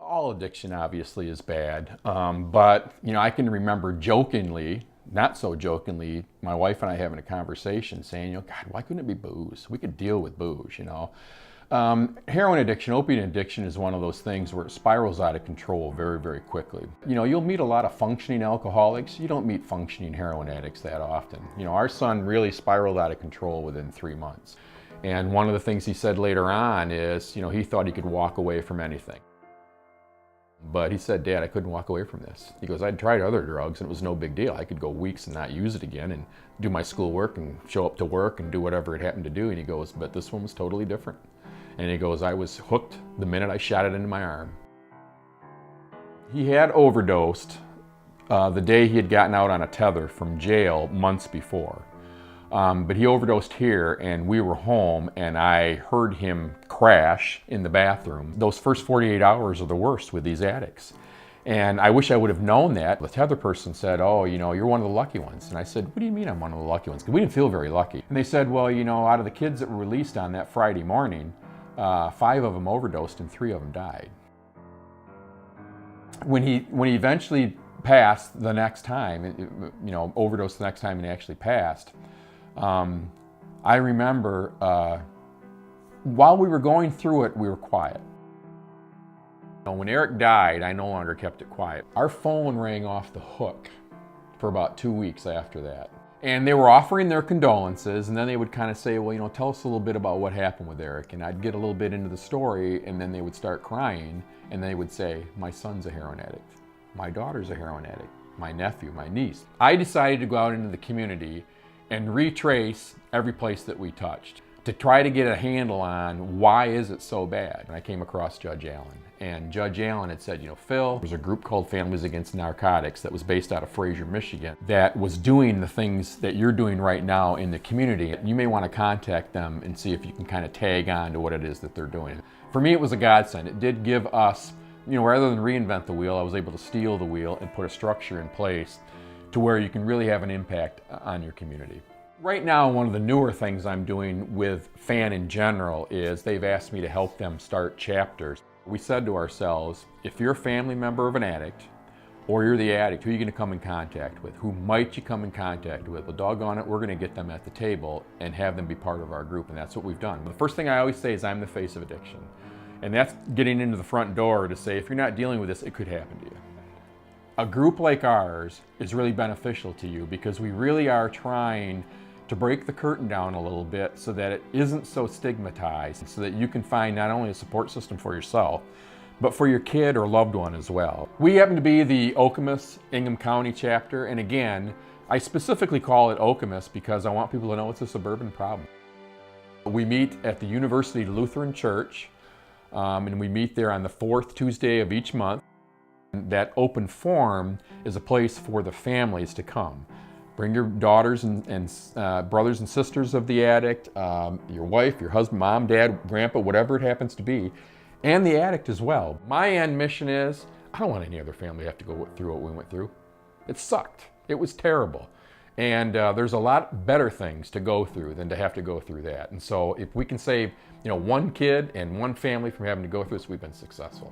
All addiction obviously is bad, but I can remember jokingly, not so jokingly, my wife and I having a conversation saying, God, why couldn't it be booze? We could deal with booze. Heroin addiction, opiate addiction is one of those things where it spirals out of control very, very quickly. You'll meet a lot of functioning alcoholics. You don't meet functioning heroin addicts that often. Our son really spiraled out of control within 3 months. And one of the things he said later on is, he thought he could walk away from anything. But he said, Dad, I couldn't walk away from this. He goes, I'd tried other drugs and it was no big deal. I could go weeks and not use it again and do my schoolwork and show up to work and do whatever it happened to do. And he goes, but this one was totally different. And he goes, I was hooked the minute I shot it into my arm. He had overdosed the day he had gotten out on a tether from jail months before. But he overdosed here and we were home and I heard him crash in the bathroom. Those first 48 hours are the worst with these addicts. And I wish I would have known that. The tether person said, oh, you're one of the lucky ones. And I said, what do you mean I'm one of the lucky ones? Because we didn't feel very lucky. And they said, well, out of the kids that were released on that Friday morning, 5 of them overdosed and 3 of them died. When he eventually passed the next time, overdosed the next time and he actually passed, I remember while we were going through it, we were quiet. When Eric died, I no longer kept it quiet. Our phone rang off the hook for about 2 weeks after that. And they were offering their condolences, and then they would kind of say, well, tell us a little bit about what happened with Eric. And I'd get a little bit into the story, and then they would start crying, and they would say, my son's a heroin addict. My daughter's a heroin addict. My nephew, my niece. I decided to go out into the community and retrace every place that we touched to try to get a handle on why is it so bad. And I came across Judge Allen. And Judge Allen had said, Phil, there's a group called Families Against Narcotics that was based out of Fraser, Michigan, that was doing the things that you're doing right now in the community. You may want to contact them and see if you can kind of tag on to what it is that they're doing. For me, it was a godsend. It did give us, rather than reinvent the wheel, I was able to steal the wheel and put a structure in place to where you can really have an impact on your community. Right now, one of the newer things I'm doing with FAN in general is they've asked me to help them start chapters. We said to ourselves, if you're a family member of an addict, or you're the addict, who are you going to come in contact with? Who might you come in contact with? Well, doggone it, we're going to get them at the table and have them be part of our group, and that's what we've done. The first thing I always say is I'm the face of addiction. And that's getting into the front door to say, if you're not dealing with this, it could happen to you. A group like ours is really beneficial to you because we really are trying to break the curtain down a little bit so that it isn't so stigmatized, so that you can find not only a support system for yourself, but for your kid or loved one as well. We happen to be the Okemos Ingham County chapter, and again, I specifically call it Okemos because I want people to know it's a suburban problem. We meet at the University Lutheran Church, and we meet there on the 4th Tuesday of each month. That open forum is a place for the families to come. Bring your daughters and brothers and sisters of the addict, your wife, your husband, mom, dad, grandpa, whatever it happens to be, and the addict as well. My end mission is, I don't want any other family to have to go through what we went through. It sucked. It was terrible. And there's a lot better things to go through than to have to go through that. And so if we can save, one kid and one family from having to go through this, we've been successful.